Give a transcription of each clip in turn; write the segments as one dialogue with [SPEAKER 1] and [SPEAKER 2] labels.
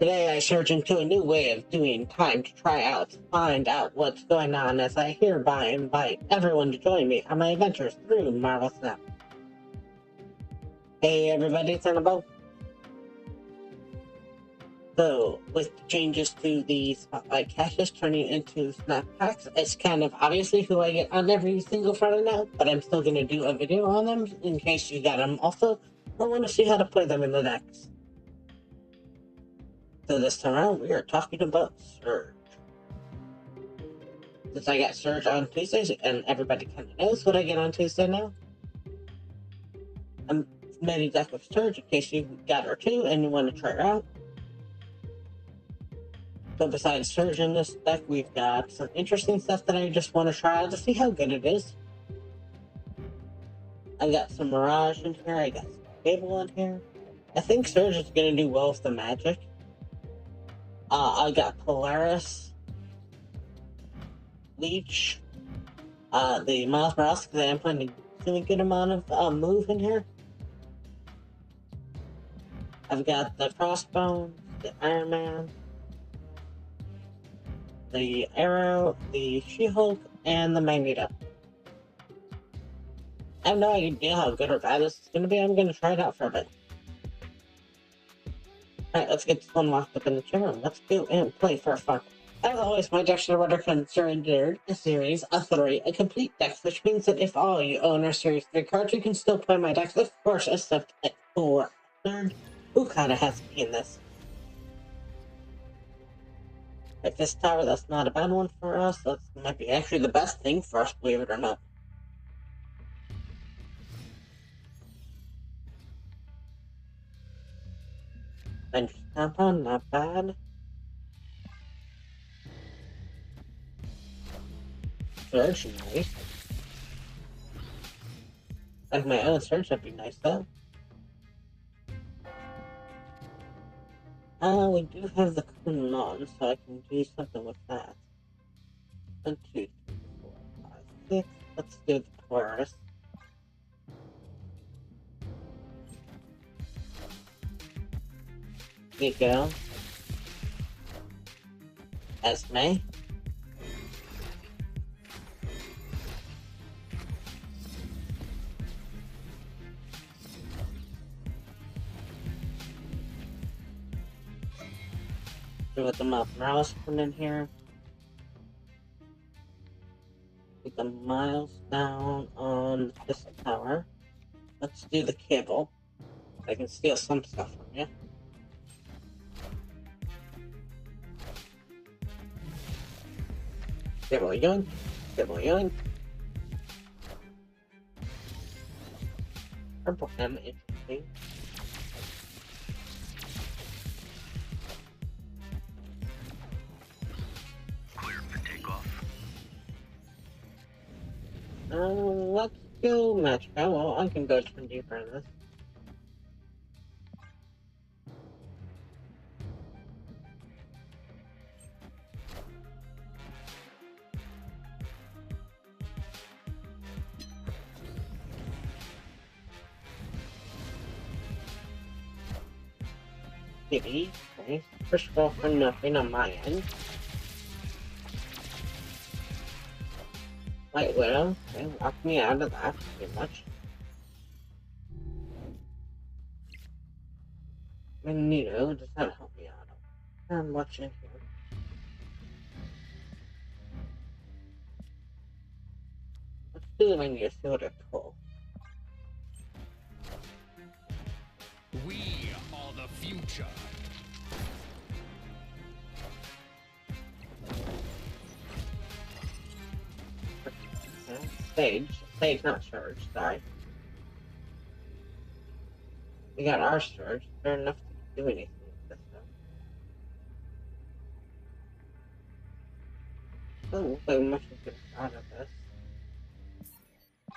[SPEAKER 1] Today I search into a new way of doing time to try out to find out what's going on as I hereby invite everyone to join me on my adventures through Marvel Snap. Hey everybody, it's Annabelle. So, with the changes to the Spotlight caches turning into Snap packs, it's kind of obviously who I get on every single Friday now, but I'm still going to do a video on them in case you got them also, or want to see how to play them in the decks. So this time around, we are talking about Surge. Since I got Surge on Tuesdays, and everybody kind of knows what I get on Tuesday now, I'm made a deck of Surge in case you got her too and you want to try her out. So besides Surge in this deck, we've got some interesting stuff that I just want to try out to see how good it is. I got some Mirage in here, I got some Cable in here. I think Surge is going to do well with the Magic. I got Polaris, Leech, the Miles Morales, because I am putting a really good amount of move in here. I've got the Crossbones, the Iron Man, the Arrow, the She-Hulk, and the Magneto. I have no idea how good or bad this is going to be. I'm going to try it out for a bit. Alright, let's get this one locked up in the chair and let's go and play for fun. As always, my decks are what are considered a series of 3, a complete deck, which means that if all you own are series 3 cards, you can still play my decks, of course, except for third, who kinda has to be in this. Like this tower, that's not a bad one for us. That might be actually the best thing for us, believe it or not. Vengeance Compound, not bad. Surge, nice. Like my own Surge, that'd be nice though. We do have the Kunon, so I can do something with that. 1, 2, 3, 4, 5, 6. Let's do the Polaris. Nico. Esme. With the Miles Morales put in here. Get the Miles down on this tower. Let's do the Cable. I can steal some stuff from you. Cable yoink. Cable yoink. Purple M, interesting. Let's go match. Oh, well, I can go turn deeper in this. Kitty, okay. First of all, for nothing on my end. White Widow, okay, lock me out of that, pretty much. Magneto, does that help me out? I'm watching here. Let's do the Magneto, see what it pulls.
[SPEAKER 2] We are the future.
[SPEAKER 1] Sage, not Surge, sorry. We got our Surge, fair enough to do anything with this stuff. Oh, we must have get out of this.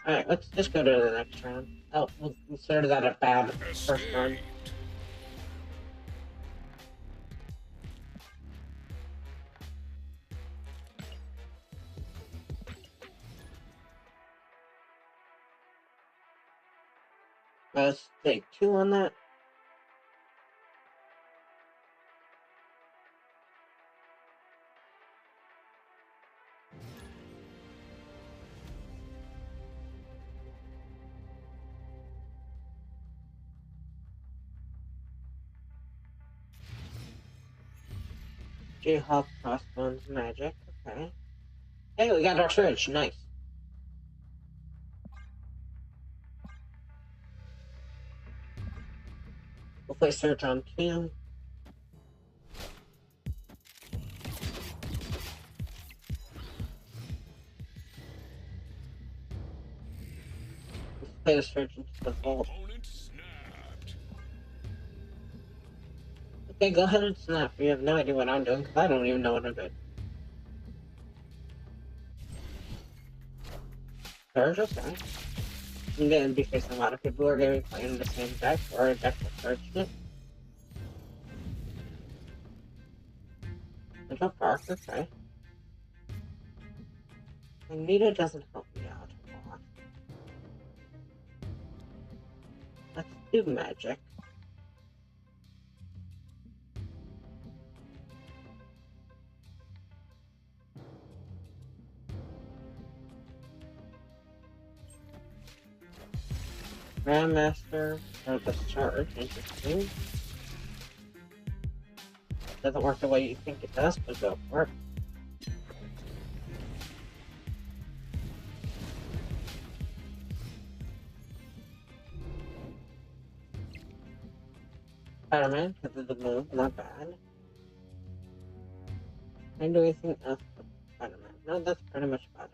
[SPEAKER 1] Alright, let's just go to the next round. Oh, we'll consider that a bad first round. Let's take 2 on that. J-Hawk, Crossbones, Magic. Okay. Hey, we got our Surge. Nice. We'll play Surge on 2. Let's play the Surge into the vault. Okay, go ahead and snap. You have no idea what I'm doing, because I don't even know what I'm doing. Surge, okay. I'm going to be facing a lot of people who are going to be playing the same deck, or a deck with Surge in it. Central Park, okay. Magneto doesn't help me out a lot. Let's do Magic. Grandmaster, or the Surge, interesting. Doesn't work the way you think it does, but go for it. Spider-Man, because of the move, not bad. Can I do anything else with Spider-Man? No, that's pretty much about it.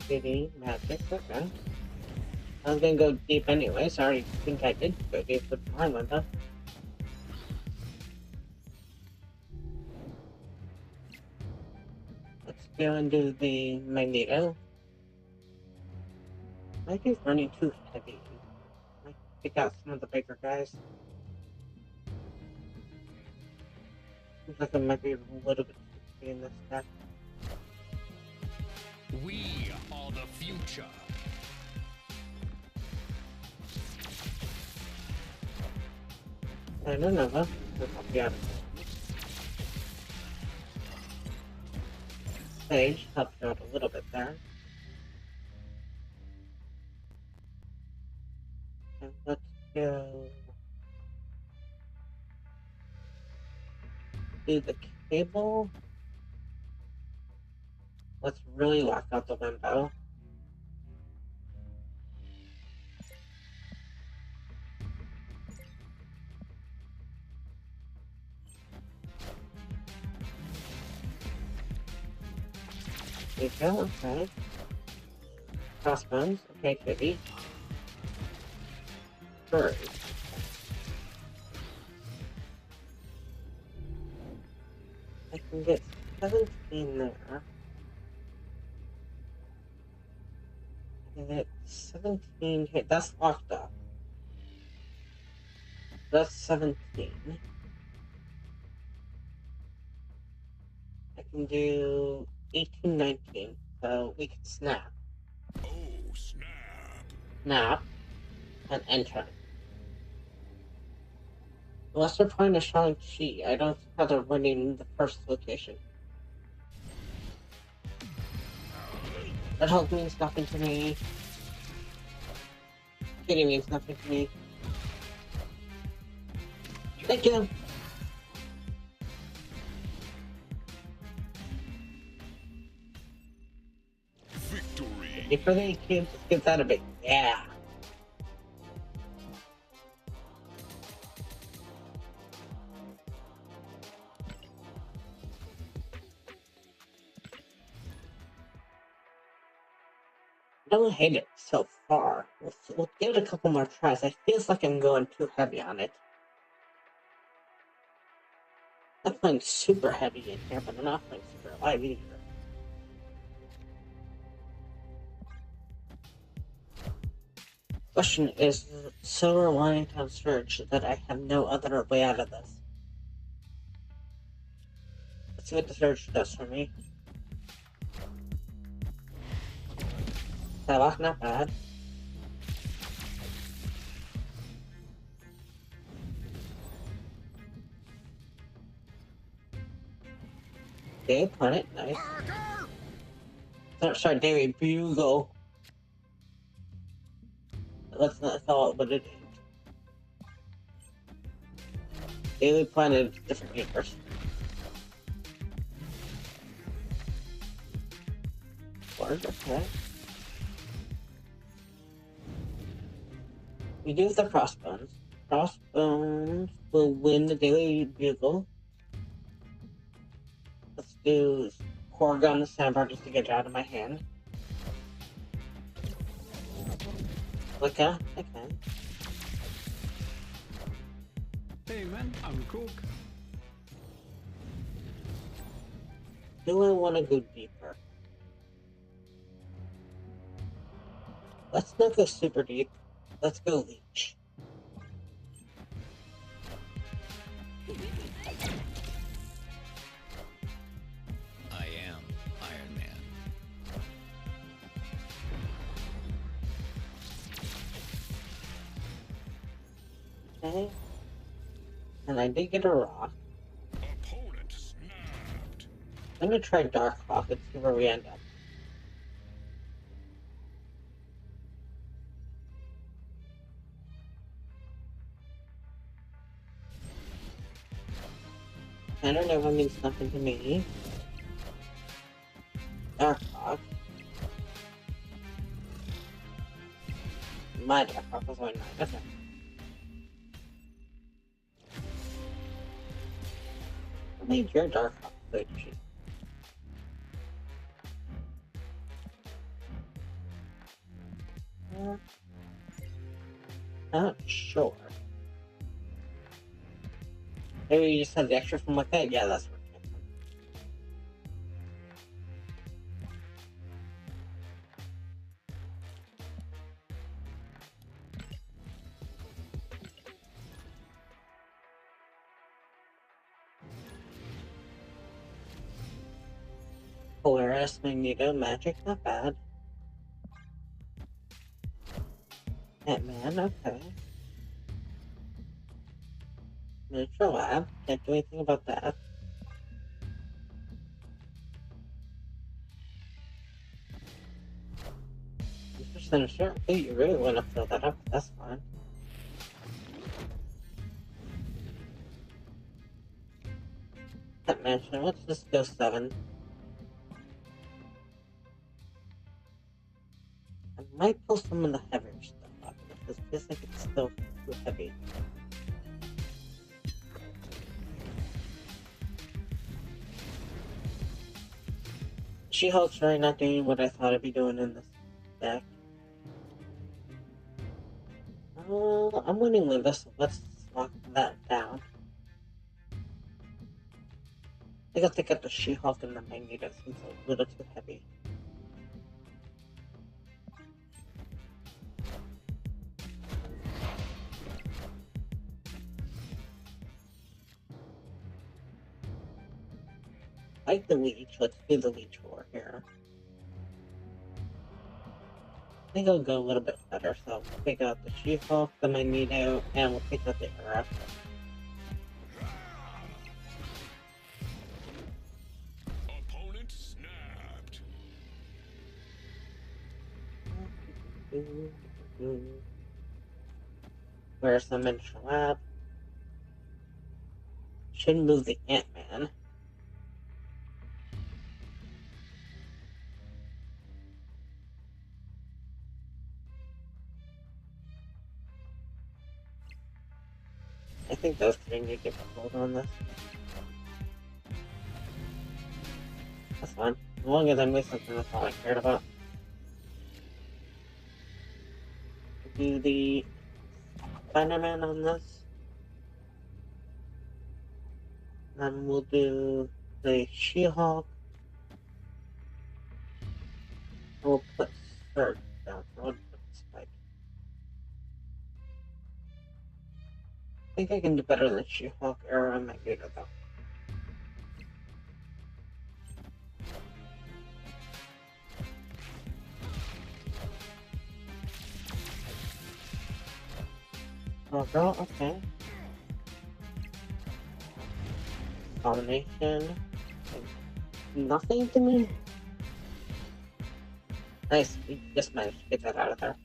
[SPEAKER 1] City, Magic, okay. I was gonna go deep anyway, so I already think I did go deep with Marlinda. Let's go and do the Magneto. Might be running too heavy. Might pick out some of the bigger guys. Seems like I might be a little bit too heavy in this deck.
[SPEAKER 2] We are the future.
[SPEAKER 1] I don't know, though. I'll help you out. Sage helped you out a little bit there. And let's go do the cable. Let's really lock out the window. There you go, okay. Crossbones, okay, Kitty. Furry. I can get 17 there. And it's 17 hit. That's locked up. That's 17. I can do 18, 19. So we can snap.
[SPEAKER 2] Oh, snap.
[SPEAKER 1] Snap. And enter. Unless they're playing a Shang-Chi, I don't see how they're winning the first location. That Hulk means nothing to me. Kitty means nothing to me. Thank you!
[SPEAKER 2] Victory.
[SPEAKER 1] If for the kids, let's get that a bit. Yeah! I don't hate it so far. We'll give it a couple more tries. It feels like I'm going too heavy on it. I'm not playing super heavy in here, but I'm not playing super light either. Question is so reliant on Surge that I have no other way out of this. Let's see what the Surge does for me. That was not bad. Daily Planet, nice. Sorry, Daily Bugle. Let's not call it what it is. Daily Planet is a different universe. Word, okay. We do have the Crossbones. Crossbones will win the Daily Bugle. Let's do Corgon the Sandbar just to get it out of my hand. Okay.
[SPEAKER 3] Hey man, I'm a cook.
[SPEAKER 1] Do I want to go deeper? Let's not go super deep. Let's go Leech.
[SPEAKER 2] I am Iron Man.
[SPEAKER 1] Okay. And I did get a rock.
[SPEAKER 2] Opponent snapped.
[SPEAKER 1] I'm gonna try Dark Hawk and see where we end up. I don't know if it means nothing to me. Dark Hawk. My Dark Hawk was only 9. Okay. I made your Dark Hawk good. Not sure. Maybe you just had the extra from like that? Yeah, that's what it came from. Polaris, Magneto, Magic, not bad. Ant-Man, okay. Miniature Lab, can't do anything about that. Mr. Sinister, okay, you really want to fill that up, but that's fine. That mansion, let's just go 7. I might pull some of the heavier stuff up, because it feels like it's still too heavy. She-Hulk's really not doing what I thought I'd be doing in this deck. I'm winning with this, so let's lock that down. I think I'll take out the She-Hulk and the Magneto since it's a little too heavy. I like the Leech, let's do the Leech War here. I think I'll go a little bit better, so we'll take out the She-Hulk, the Magneto, and we'll take out the Arrow.
[SPEAKER 2] Opponent snapped.
[SPEAKER 1] Where's the Miniature Lab? Should move the Ant-Man. I think those three need to get a hold on this. That's fine. As long as I move something, that's all I cared about. Do the Spider-Man on this. Then we'll do the She-Hulk. We'll put Surge down. So we'll put Spike. I think I can do better than She-Hulk, Arrow, and Magneto though. Oh, girl, okay. Combination. nothing to me. Nice, we just managed to get that out of there.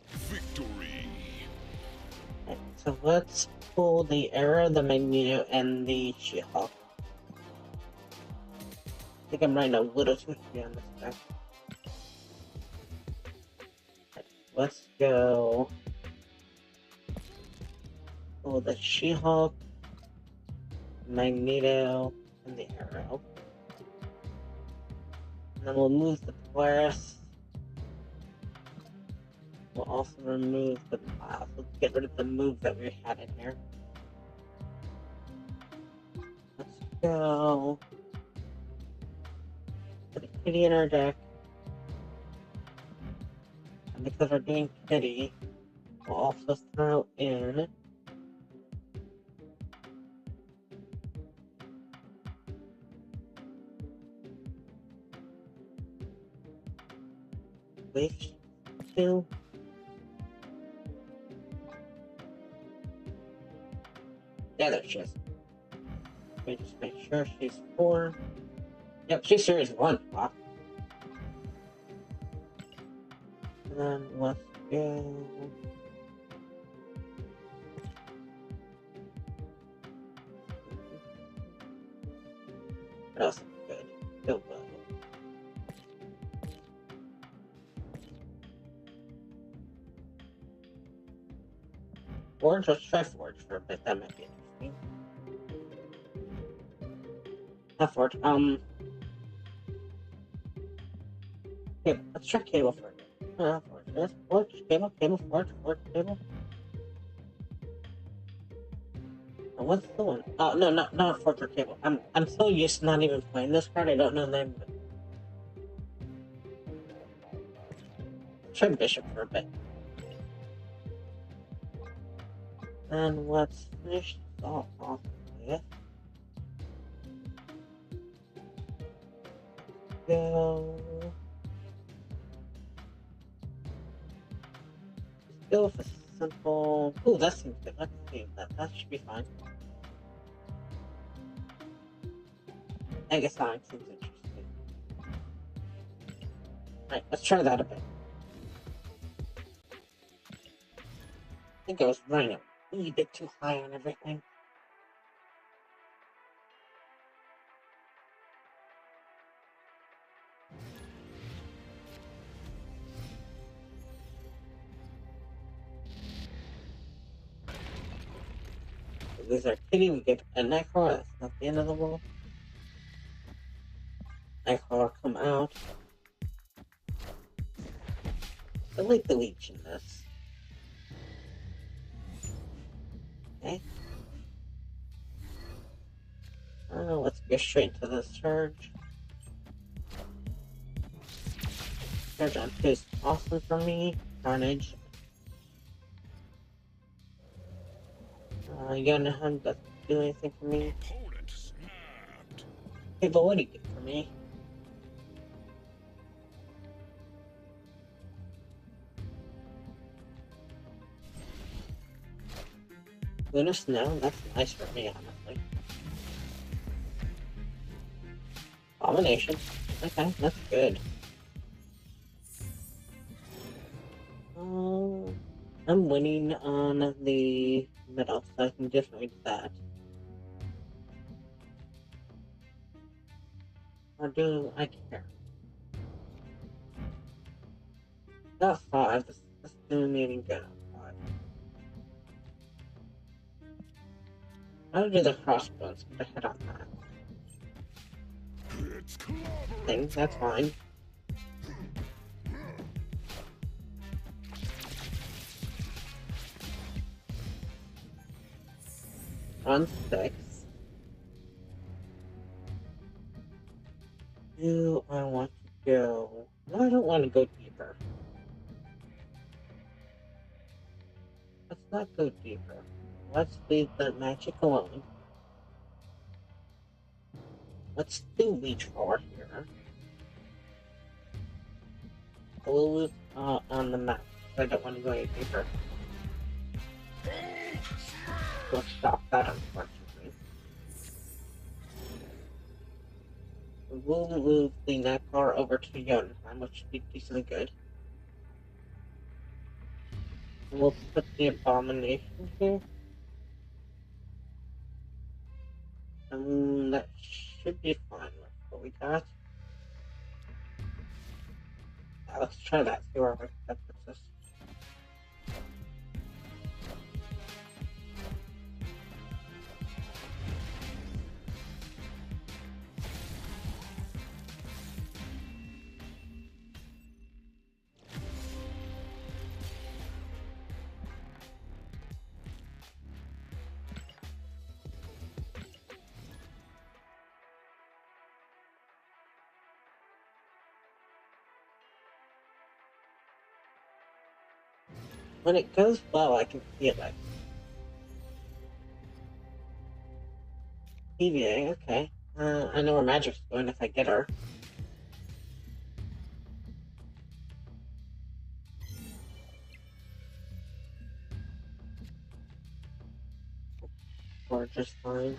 [SPEAKER 2] Victory.
[SPEAKER 1] Okay, so let's pull the Arrow, the Magneto, and the She-Hulk. I think I'm running a little too heavy on this guy. Okay, let's go. Pull the She-Hulk, Magneto, and the Arrow. And then we'll move the Polaris. We'll also remove the Miles. Let's get rid of the move that we had in here. Let's go. Put a Kitty in our deck. And because we're doing Kitty, we'll also throw in Wave 2. Yeah, there she is. Let me just make sure she's 4. Yep, she's series 1. Wow. And then let's go. What else is good? Go well. Forge? Let's try Forge for a bit. That might be interesting. Not Forge. Okay, let's try Cable for a bit. Forge. Let's Forge, Cable, Cable, Forge, Forge, Cable. Oh, what's the one? Oh, no, not Forge or Cable. I'm so used to not even playing this card, I don't know the name of it. Try Bishop for a bit. And let's finish this all off with. Go. Let's go with a simple. Ooh, that seems good. Let's see that should be fine. I guess Sonic seems interesting. Alright, let's try that a bit. I think I was running a wee bit too high on everything. Lose our Kitty, we get a Nightcrawler. That's not the end of the world. Nightcrawler come out. I like the Leech in this. Okay. Let's go straight to the Surge. Surge on 2 is awesome for me. Carnage. Yonahan doesn't do anything for me.
[SPEAKER 2] Opponent snapped.
[SPEAKER 1] Okay, but what do you get for me? Lunar Snow? That's nice for me, honestly. Abomination. Okay, that's good. I'm winning on the middle, so I can definitely do that. Or do I care? Got 5. This isn't even good on 5. I'll do the crossbones, but I hit on that. Thing, that's fine. On 6. Do I want to go? No, I don't want to go deeper. Let's not go deeper. Let's leave the magic alone. Let's do Leech 4 here. Blue on the map. I don't want to go any deeper. We'll stop that, unfortunately. We'll move the net car over to Jotunheim, which should be decently good. And we'll put the abomination here. And that should be fine with what we got. Let's try that, see where that puts us. When it goes well, I can feel it. TVA, okay. I know where Magic's going if I get her. Or just fine.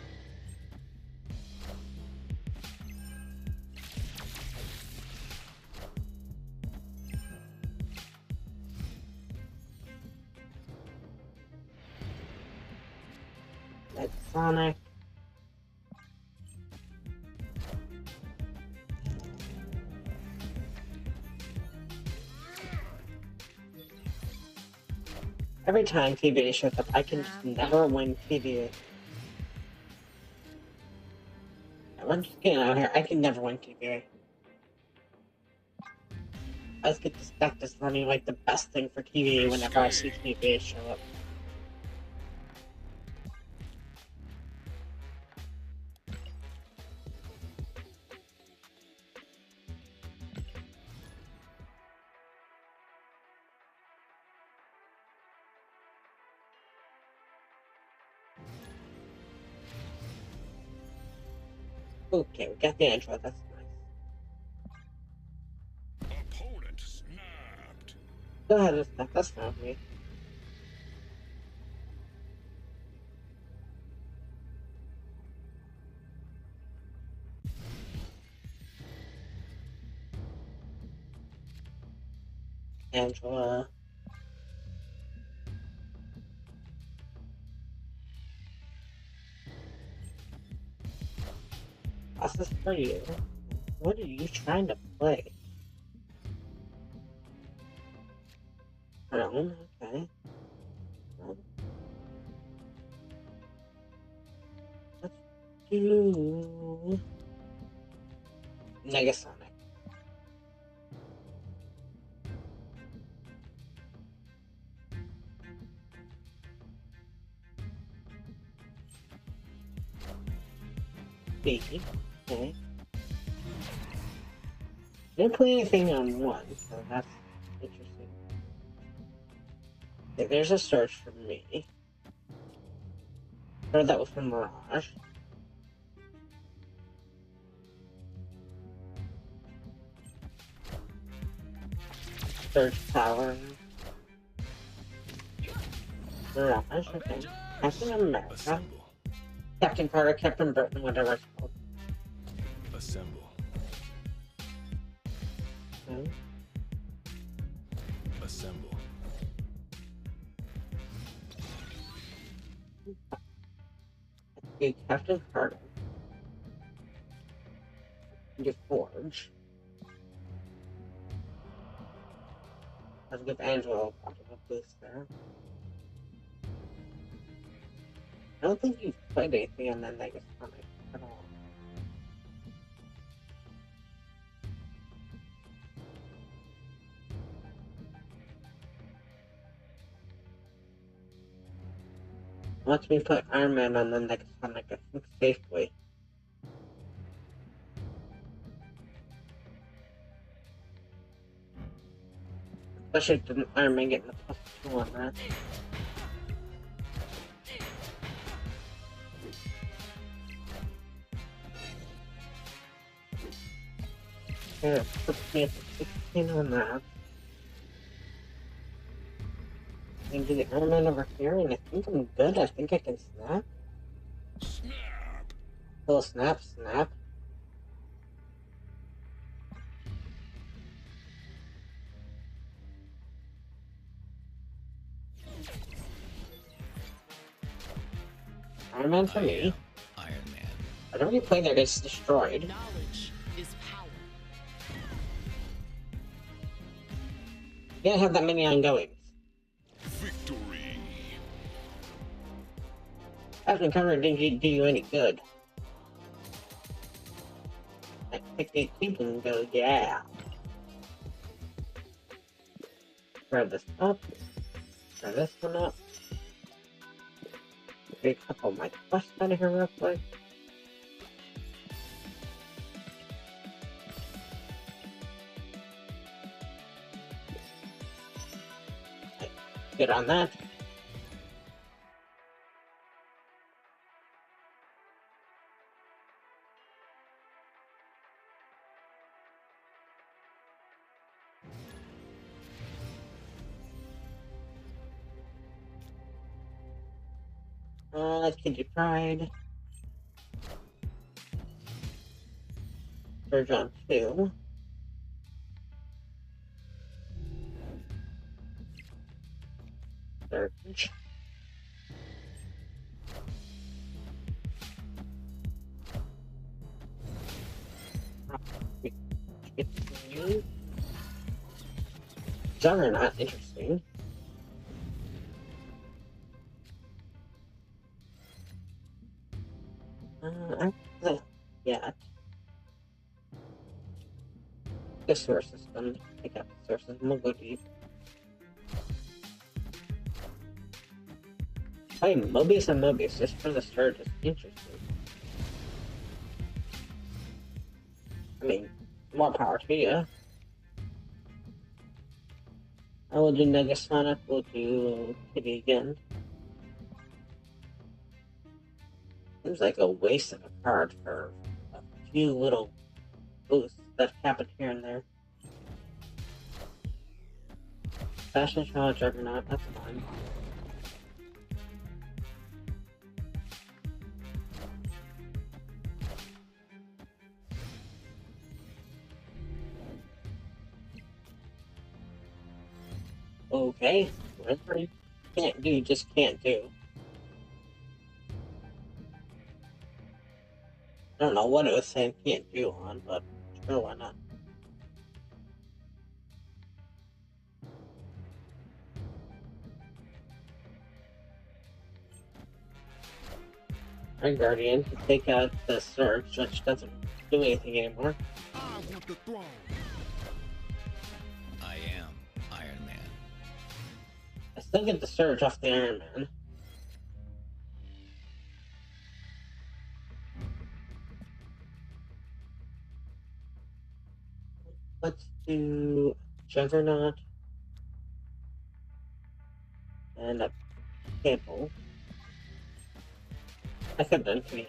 [SPEAKER 1] That's Sonic. Every time TVA shows up, I can just never win TVA. I'm just getting out here. I can never win TVA. I just get this deck just running like the best thing for TVA whenever I see TVA show up. Okay, we got the intro, that's nice.
[SPEAKER 2] Opponent snapped.
[SPEAKER 1] Go ahead and snap, that's fine with me. Angela. This is for you. What are you trying to play? Crown, okay. Let's do Negasonic. B. Okay. Didn't put anything on one, so that's interesting. Okay, there's a search for me. Or that was from Mirage. Search Power. Mirage, okay. Captain America.
[SPEAKER 2] Assemble.
[SPEAKER 1] Captain Carter, Captain Britain, whatever it's called.
[SPEAKER 2] Assemble.
[SPEAKER 1] Okay.
[SPEAKER 2] Assemble.
[SPEAKER 1] Okay, Captain Carter. You Forge. Let's give Angela a boost there. I don't think you've played anything on that Negasonic at all. Let me put Iron Man on the Negasonic, I think, safely. Especially if Iron Man getting the +2 on that. Okay, that puts me up to 16 on that. I can do the Iron Man over here, and I think I'm good. I think I can snap.
[SPEAKER 2] Snap.
[SPEAKER 1] Little snap, snap. Iron Man for
[SPEAKER 4] I
[SPEAKER 1] me.
[SPEAKER 4] am Iron Man.
[SPEAKER 1] Whatever you play there gets destroyed.
[SPEAKER 5] Knowledge is power.
[SPEAKER 1] You can't have that many ongoings.
[SPEAKER 2] Victory.
[SPEAKER 1] After cover didn't do you any good. I pick these people and go, yeah. Grab this up. Grab this one up. Get a couple of my quests out of here real quick. Good on that. Let's get you Pride. Surge on 2. Surge. Juggernaut, interesting. Yeah. The sewer system. Pick up the sewer system. We'll go deep. Hey, Mobius and Mobius, just for the start, is interesting. I mean, more power to you. I will do Negasonic, we'll do Kitty again. Seems like a waste of a card for a few little boosts that happen here and there. Fashion Show, Juggernaut, that's fine. Okay, whatever you can't do, you just can't do. I don't know what it was saying can't do on, but sure, why not? Our Guardian to take out the Surge, which doesn't do anything anymore.
[SPEAKER 2] I want the throne.
[SPEAKER 4] I am Iron Man.
[SPEAKER 1] I still get the Surge off the Iron Man. Let's do Juggernaut and a Cable. I could have done Kitty.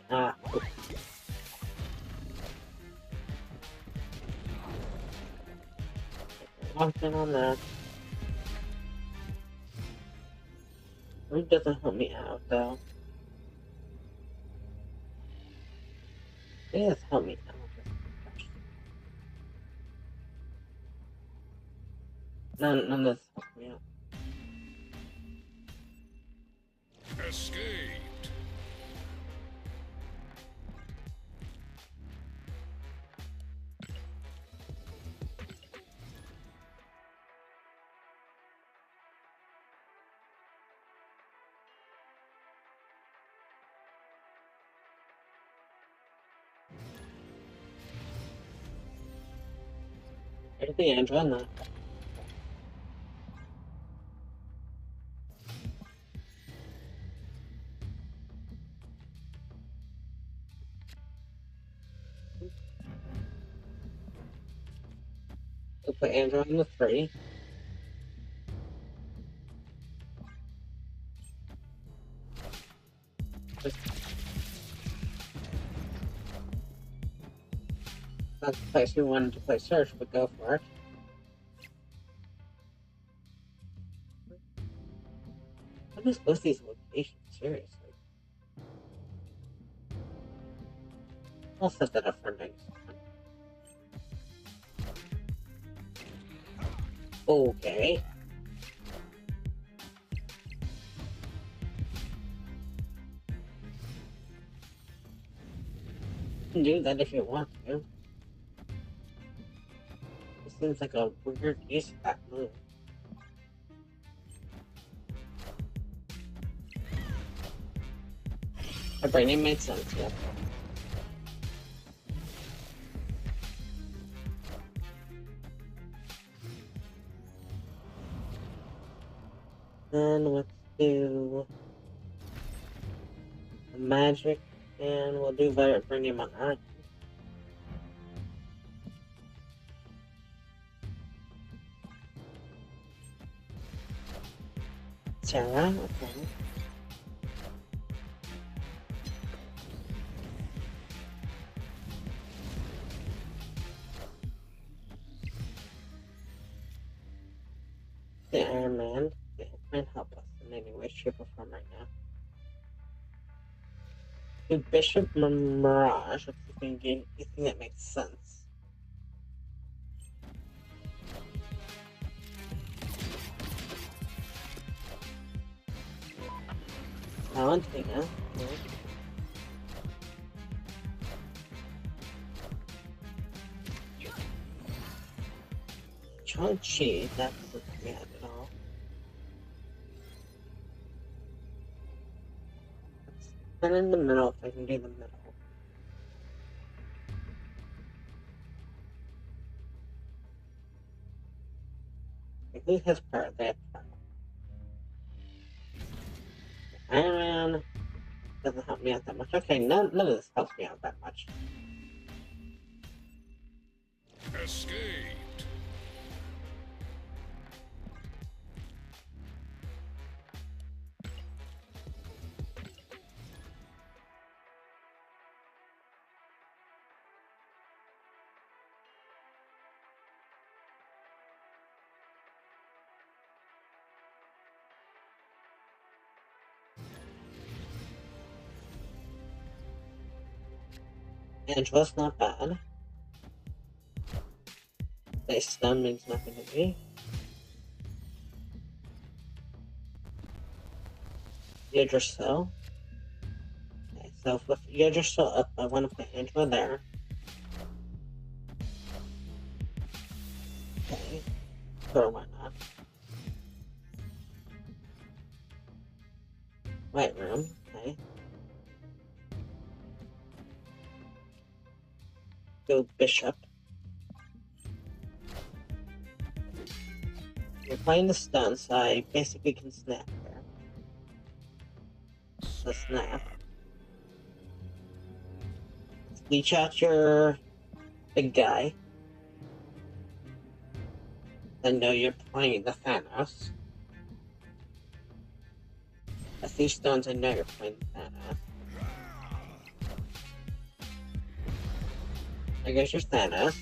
[SPEAKER 1] Locked in on that. It doesn't help me out though. It does help me out. None of this helps me out.
[SPEAKER 2] Escaped.
[SPEAKER 1] There's the Andrew on that. We'll put Andrew on the 3. Not the place we wanted to play Search, but go for it. I miss both these locations, seriously. I'll set that up for next time. Okay. can do that if you want to. It seems like a weird use of that move. My brain made sense, yeah. Then let's do the magic, and we'll do vibranium on Earth. Sarah, okay. The Iron Man can't help us in any way, shape, or form right now. Do Bishop Mirage, if you can get anything that makes sense. Valentina, okay. Chi, that's not bad at all. And in the middle, if I can do the middle. Who has power? They have power. Iron Man doesn't help me out that much. Okay, none of this helps me out that much.
[SPEAKER 2] Escaped.
[SPEAKER 1] Angela's not bad. They stun means nothing to me. Yggdrasil. Okay, so with Yggdrasil up, I want to put Angela there. Okay. Sure, why not? White room, okay. Go Bishop. You're playing the stun, so I basically can snap there. So snap. Leech out your big guy. I know you're playing the Thanos. At these stones, I know you're playing the Thanos. I guess you're Thanos.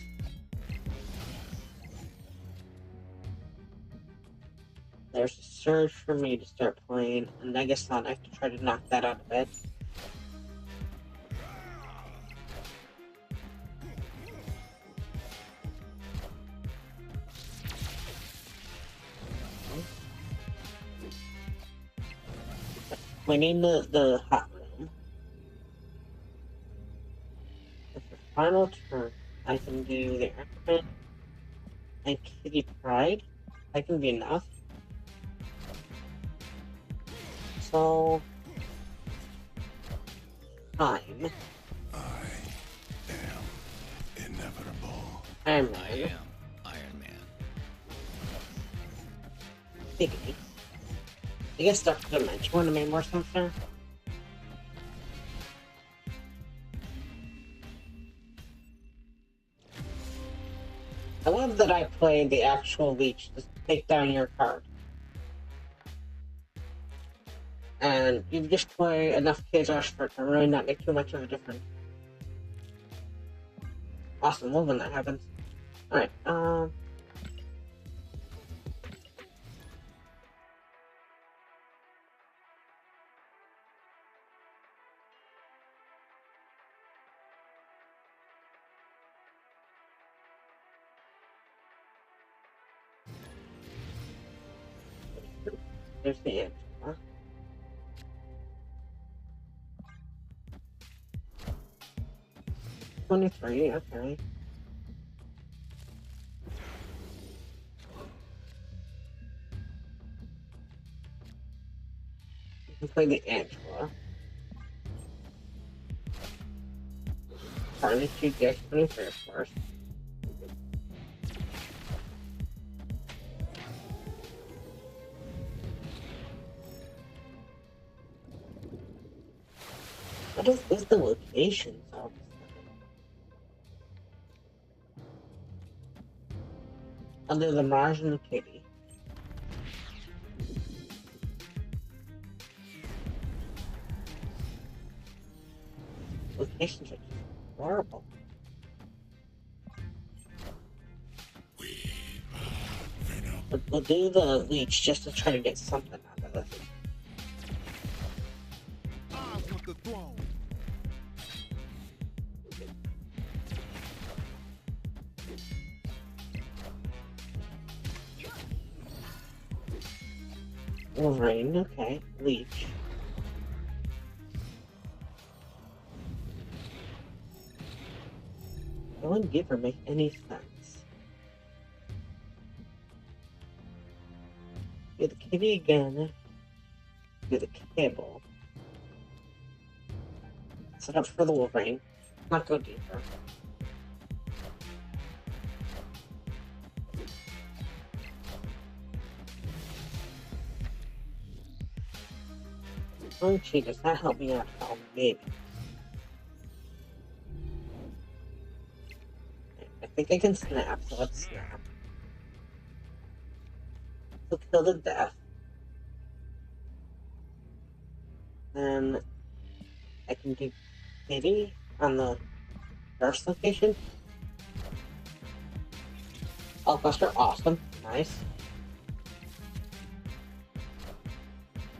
[SPEAKER 1] There's a surge for me to start playing, and I guess Sonic to try to knock that out of it. Winning the hot room. With the final turn, I can do the Acrobat and Kitty Pride. I can be enough. So, time.
[SPEAKER 2] I am inevitable.
[SPEAKER 1] Iron
[SPEAKER 4] I
[SPEAKER 1] Man.
[SPEAKER 4] am Iron Man.
[SPEAKER 1] Diggity. I guess Dark Dimension would have made more sense there. I love that I played the actual leech to take down your card. And you just play enough Chaos for it to really not make too much of a difference. Awesome, love when that happens. Alright, there's the end. Huh? 23, okay. You can play the Angela. Tarnish 2 deck 23, of course. What is the locations all of a sudden? Under the Mirage and the Kitty. Locations are just horrible. But we'll do the leech just to try to get something out of this.
[SPEAKER 2] I want the throne.
[SPEAKER 1] Wolverine, okay. Leech. That wouldn't give her make any sense. Do the kitty again. Do the cable. Set up for the Wolverine. Not go deeper. Oh, gee, does that help me out at all? Maybe. I think I can snap, so let's snap. So kill the death. Then I can do kitty on the first location. Hulkbuster, awesome. Nice.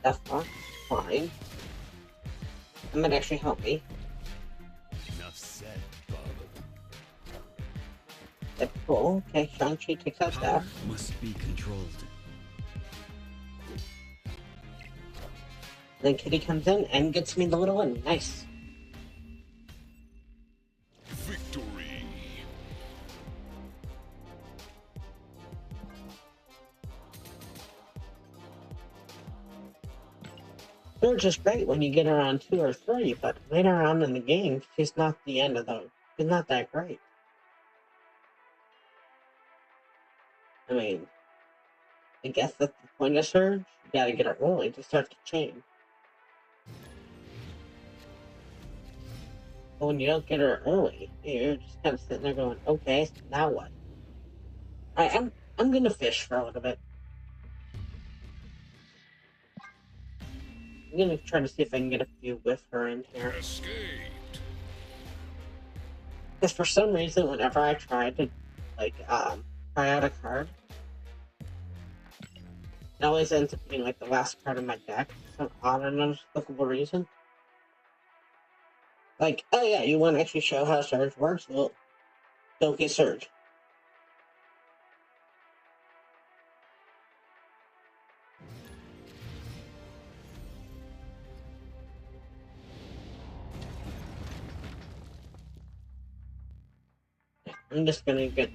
[SPEAKER 1] Deathlock, fine. That might actually help me.
[SPEAKER 2] Enough said, bub.
[SPEAKER 1] That's cool. Okay, Shang-Chi takes out
[SPEAKER 4] Power
[SPEAKER 1] Death.
[SPEAKER 4] must be controlled.
[SPEAKER 1] Then Kitty comes in and gets me the little one. Nice.
[SPEAKER 2] Victory.
[SPEAKER 1] Surge is great when you get her on 2 or 3, but later on in the game, she's not the end of the. She's not that great. I mean, I guess that's the point of Surge. You gotta get her early to start the chain. But when you don't get her early, you're just kind of sitting there going, okay, now what? I'm gonna fish for a little bit. I'm gonna try to see if I can get a few with her in here.
[SPEAKER 2] Escaped.
[SPEAKER 1] Because for some reason, whenever I try to, like, try out a card, it always ends up being, like, the last card of my deck for some odd and inexplicable reason. Like, oh yeah, you want to actually show how Surge works? Well, don't get Surge. I'm just gonna get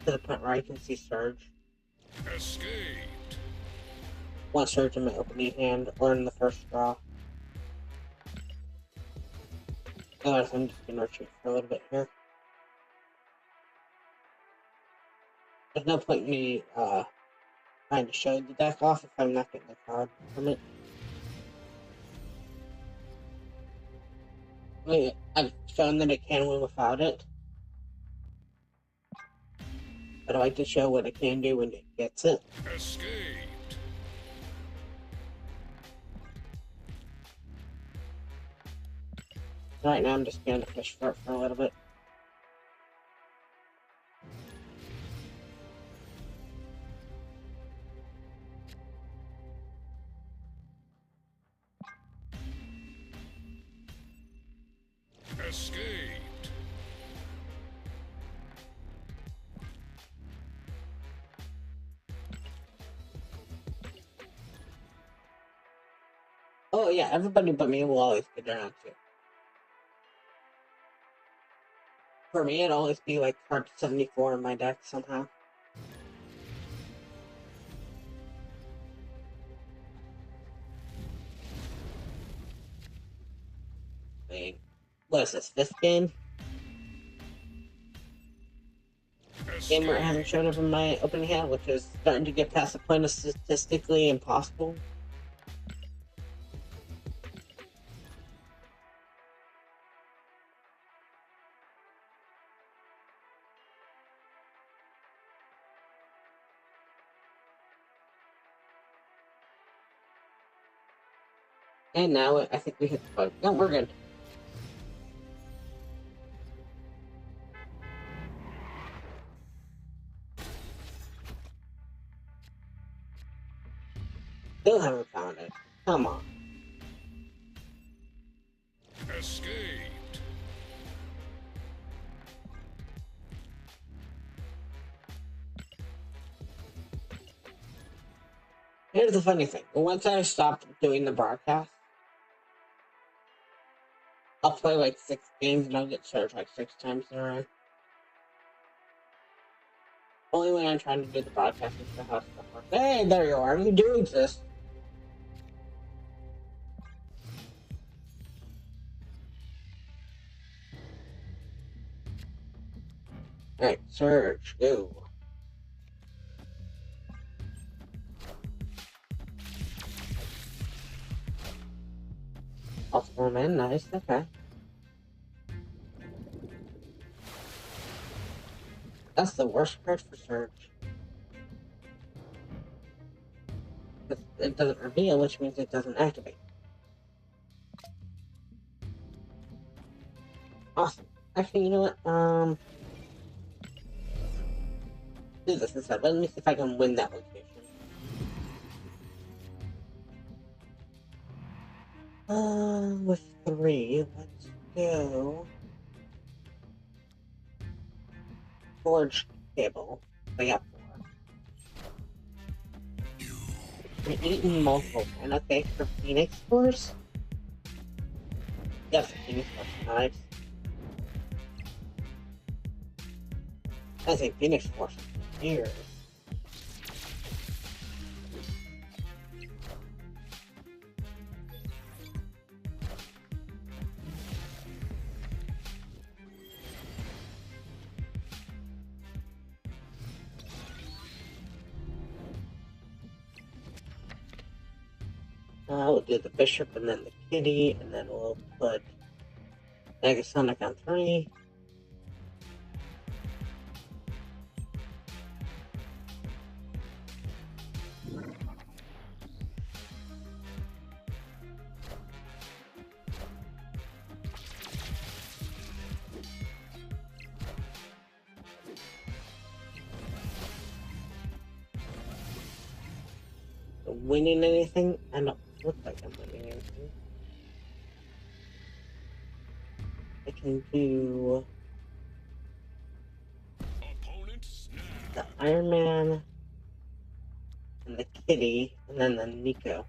[SPEAKER 1] to the point where I can see Surge.
[SPEAKER 2] Escaped.
[SPEAKER 1] Want Surge in my opening hand or in the first draw. Otherwise, I'm just gonna retreat for a little bit here. There's no point in me trying to show the deck off if I'm not getting the card from it. I mean, I've shown that it can win without it. But I like to show what it can do when it gets it.
[SPEAKER 2] Escaped.
[SPEAKER 1] Right now, I'm just gonna fish for it for a little bit.
[SPEAKER 2] Escaped.
[SPEAKER 1] Oh yeah, everybody but me will always get around to. For me, it'd always be like card 74 in my deck somehow. I mean, what is this, fifth game? Game where it hasn't shown up in my opening hand, which is starting to get past the point of statistically impossible. And now I think we hit the bug. No, we're good. Still haven't found it. Come on.
[SPEAKER 2] Escaped.
[SPEAKER 1] Here's the funny thing. Once I stopped doing the broadcast, I'll play like 6 games and I'll get served like 6 times in a row. Only when I'm trying to do the broadcast and stuff how stuff works. Hey, there you are. You do exist. Alright, Surge, go. Multiple man, nice, okay. That's the worst card for Surge. It doesn't reveal, which means it doesn't activate. Awesome. Actually, you know what? Do this instead. Let me see if I can win that location. With 3, let's go. Forge cable. I got 4. We're eating multiple. And okay, for Phoenix Force? Yes, Phoenix Force. Nice. I think Phoenix Force is here. We'll do the Bishop and then the Kitty, and then we'll put Negasonic on 3. Winning anything? I don't look like I'm winning anything. I can do
[SPEAKER 2] Opponent snap.
[SPEAKER 1] the Iron Man and the Kitty, and then the Nico.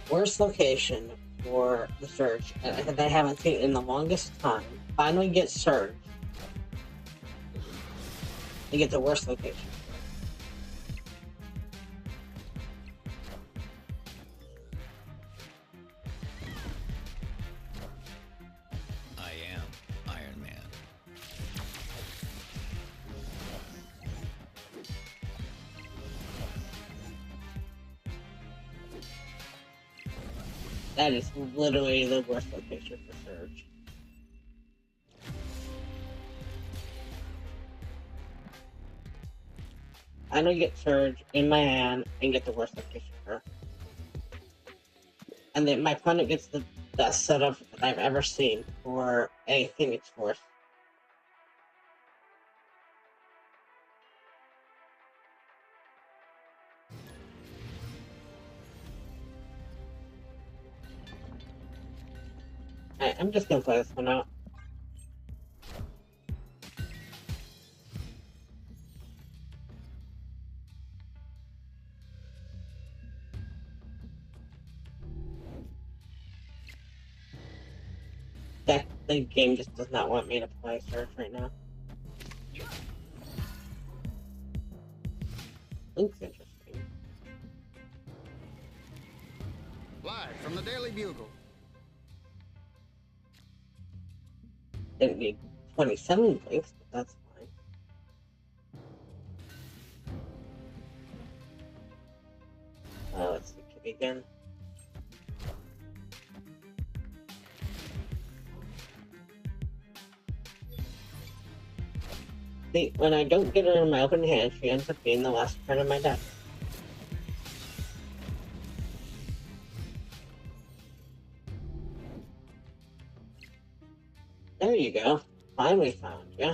[SPEAKER 1] Worst location for the Surge that I haven't seen in the longest time. Finally get Surge. You get the worst location.
[SPEAKER 4] I am Iron Man.
[SPEAKER 1] That is literally the worst location for Surge. I don't get Surge in my hand and get the worst location for her. And then my opponent gets the best setup that I've ever seen for a Phoenix Force. Alright, I'm just gonna play this one out. the game just does not want me to play Surge right now. Looks interesting.
[SPEAKER 5] Live from the Daily Bugle.
[SPEAKER 1] Didn't need 27 blinks, but that's fine. Let's see Kitty again. See, when I don't get her in my open hand, she ends up being the last card of my deck. There you go. Finally found you.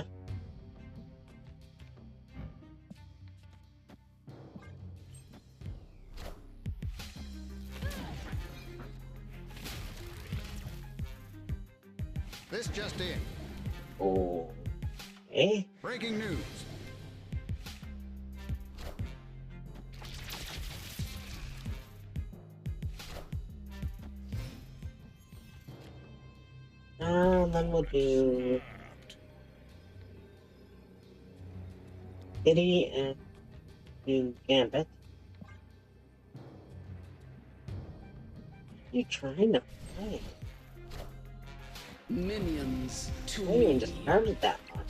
[SPEAKER 5] This just in.
[SPEAKER 1] Oh. Okay.
[SPEAKER 5] Breaking news.
[SPEAKER 1] Then we'll do Kitty and do Gambit. What are you trying to play?
[SPEAKER 6] Minions to
[SPEAKER 1] I didn't even
[SPEAKER 6] me.
[SPEAKER 1] just started that much.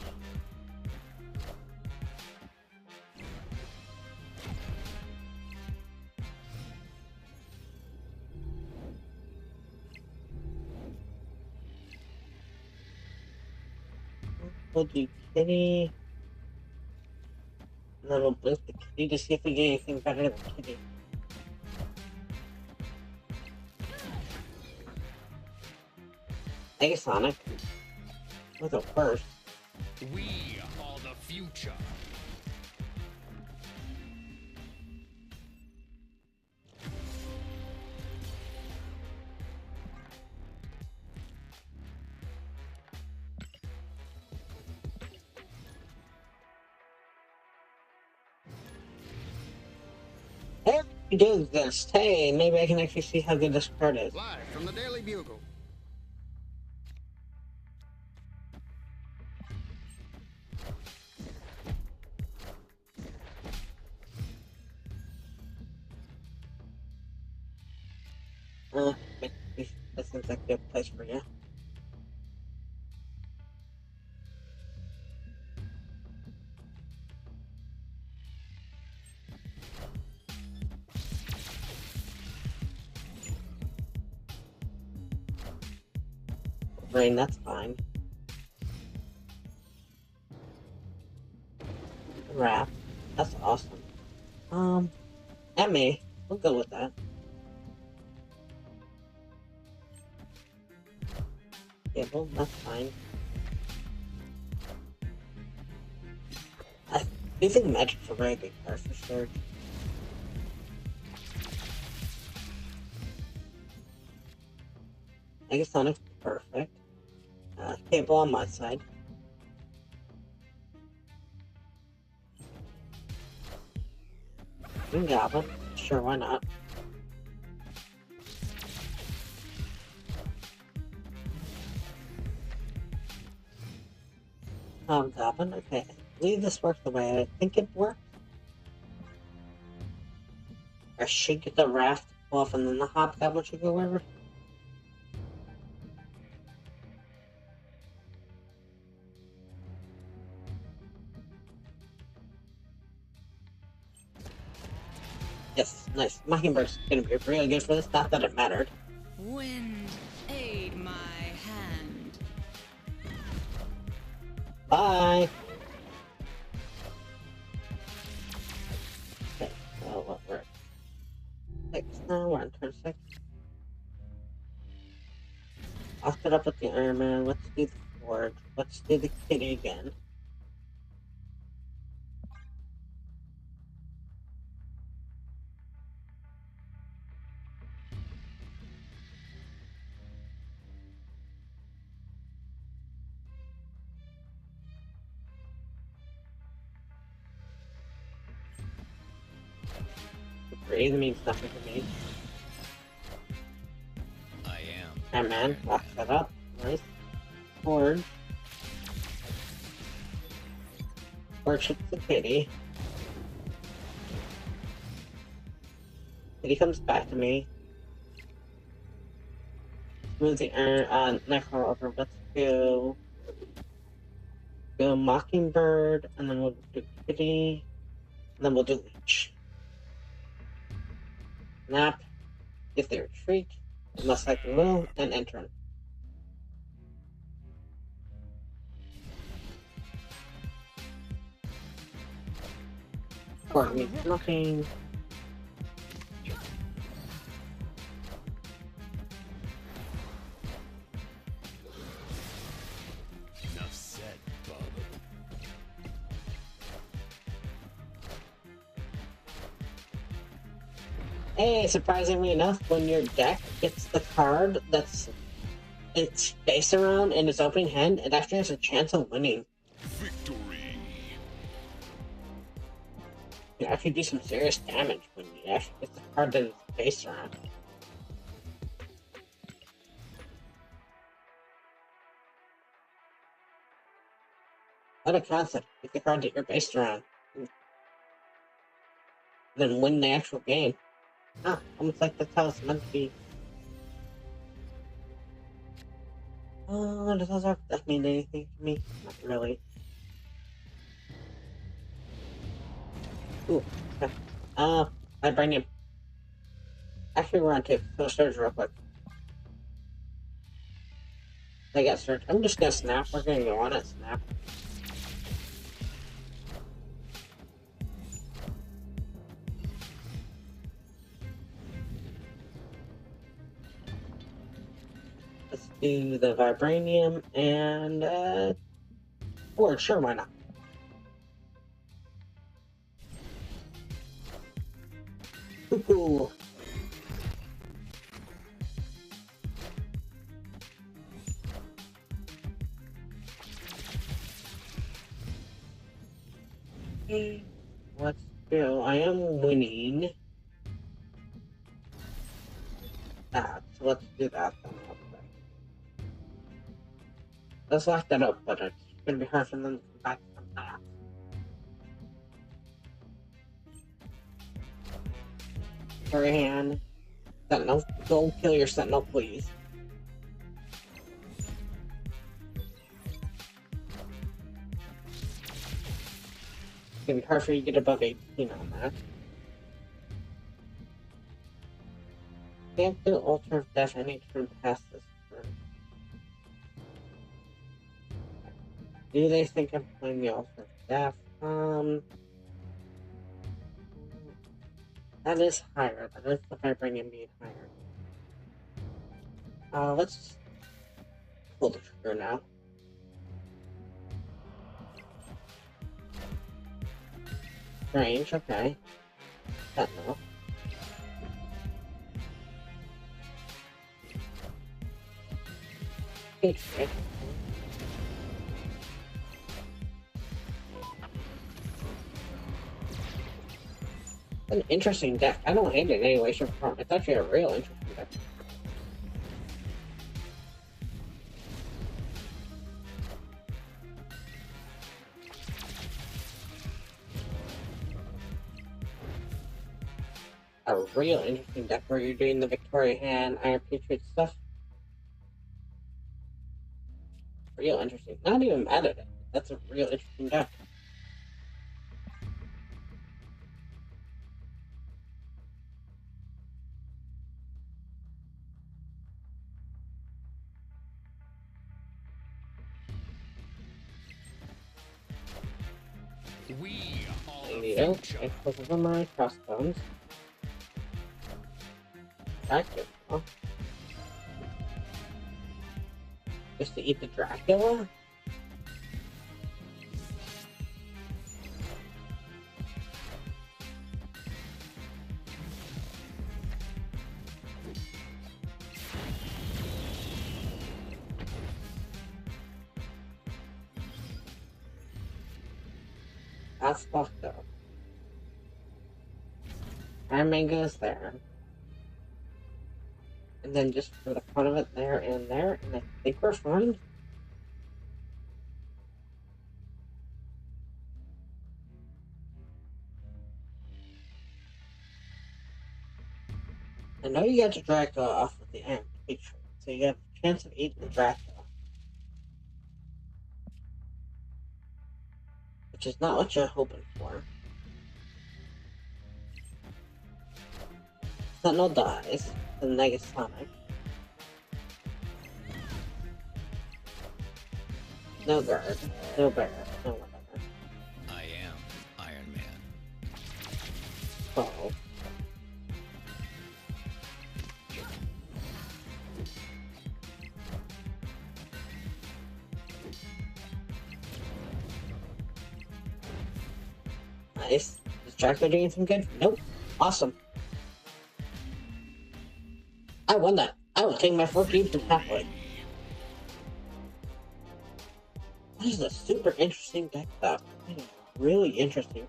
[SPEAKER 1] We'll do Kitty. And then we'll blink the Kitty to see if we get anything better than Kitty. Hey, Sonic. We'll go first.
[SPEAKER 2] We are the future.
[SPEAKER 1] Hey, you do this. Hey, maybe I can actually see how good this card is.
[SPEAKER 5] Live from the Daily Bugle.
[SPEAKER 1] Maybe this seems like a good place for you. Rain, that's fine. Wrap, that's awesome. Emmy, we'll go with that. Cable, that's fine. I do think Magic's a very good card for sure. I guess Sonic's perfect. Cable on my side. Green Goblin, sure, why not? Goblin, okay. I believe this works the way I think it works. I should get the raft off and then the Hobgoblin should go over. Yes, nice. Mockingbird's gonna be really good for this, not that it mattered.
[SPEAKER 6] Wind, aid my hand.
[SPEAKER 1] Bye! Okay, so what we're 6 now, we're on turn 6. I'll set up with the Iron Man, let's do the Forge, let's do the Kitty again. Breathe means nothing to me.
[SPEAKER 4] I am
[SPEAKER 1] Iron Man, lock that up, nice. Forge. Forge hits the kitty. Kitty comes back to me. Move the iron Necro over. Let's go Mockingbird, and then we'll do Kitty, and then we'll do Leech. Snap. If they retreat, they must likely will, and enter. Or means nothing.
[SPEAKER 4] Enough said, Bub.
[SPEAKER 1] Hey, surprisingly enough, when your deck gets the card that's its face around in its opening hand, it actually has a chance of winning.
[SPEAKER 4] Victory.
[SPEAKER 1] You actually do some serious damage when you actually get the card that it's face around. What a concept. Get the card that you're based around. Then win the actual game. Ah, almost like that's how it's meant to be. Does that mean anything to me? Not really. Ooh, okay. Vibranium. Actually, we're on two. So Surge real quick. I got Surge. I'm just gonna Snap. We're gonna go on it. Snap. Let's do the Vibranium and, Forge. Sure, why not? Ooh. Okay, let's go. I am winning. So let's do that then. Okay. Let's lock that up, but it's gonna be hard for them to come back from that. Hand. Sentinel. Don't kill your Sentinel, please. It's gonna be hard for you to get above 18 on that. Can't do Altar of Death any turn past this turn. Do they think I'm playing the Altar of Death? That is higher. That is the Vibranium being higher. Let's pull the trigger now. Range, okay. Sentinel. Patriot. An interesting deck. I don't hate it in any way, shape, or form. It's actually a real interesting deck. A real interesting deck where you're doing the Victoria Hand, Iron Patriot stuff. Real interesting. Not even mad at it. That's a real interesting deck.
[SPEAKER 2] We are the
[SPEAKER 1] Neato.
[SPEAKER 2] future.
[SPEAKER 1] Explosive of my crossbones. Active, huh? Just to eat the Dracula? That's fucked up. Iron Mango is there. And then just for the fun of it, there, and I think we're fine. I know you got your Dracula off with the Iron Patriot, so you have a chance of eating the Dracula. Which is not what you're hoping for. Sentinel dies. The Negasonic. No guard. No bear. No whatever.
[SPEAKER 2] I am Iron Man.
[SPEAKER 1] Oh. Nice. Is Dracula doing anything good? Nope. Awesome. I won that. I will take my 4 cubes and halfway. This is a super interesting deck, though. It is really interesting.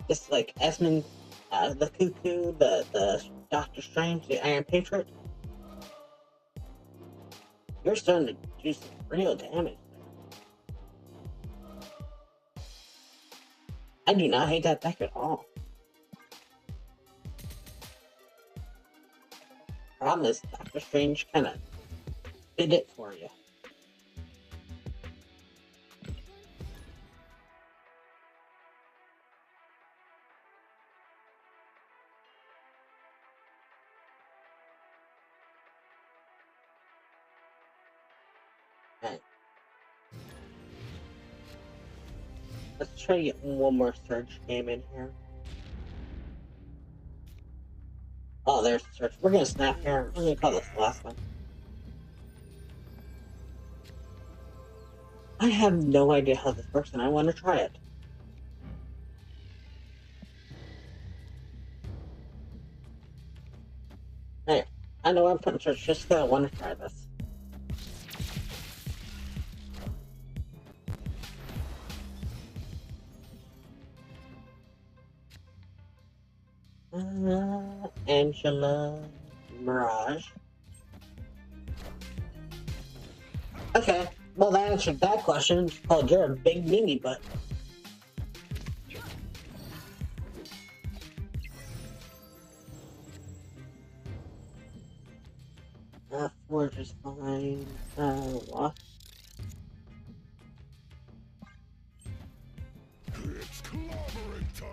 [SPEAKER 1] Just like Esmond, the Cuckoo, the Doctor Strange, the Iron Patriot. You're starting to do some real damage there. I do not hate that deck at all. Problem is, Doctor Strange kind of did it for you. Right. Let's try to get one more Surge game in here. Oh, there's the Surge. We're gonna snap here. I'm gonna call this the last one. I have no idea how this works, and I want to try it. Hey, I know I'm putting Surge just because I want to try this. Angela Mirage. Okay, well that answered that question. It's called you're a big meanie butt. Forge is fine. What?
[SPEAKER 4] It's clobbering time.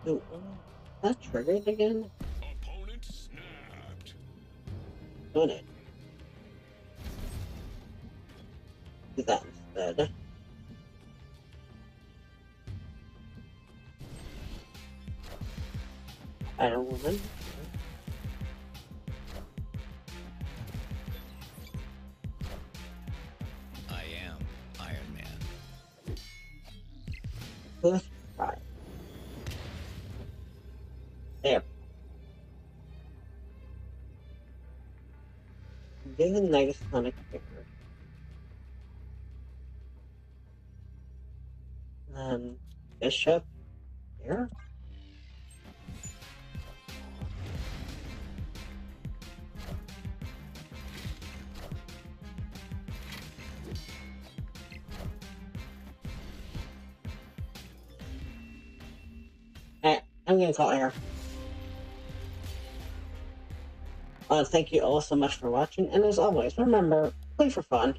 [SPEAKER 1] Oh, that triggered again?
[SPEAKER 4] Opponent snapped.
[SPEAKER 1] Doing it. Do that instead. Iron Woman.
[SPEAKER 2] I am Iron Man.
[SPEAKER 1] Let's try. There. Give the Negasonic figure. Bishop here. I'm gonna call it here. Thank you all so much for watching, and as always, remember, play for fun.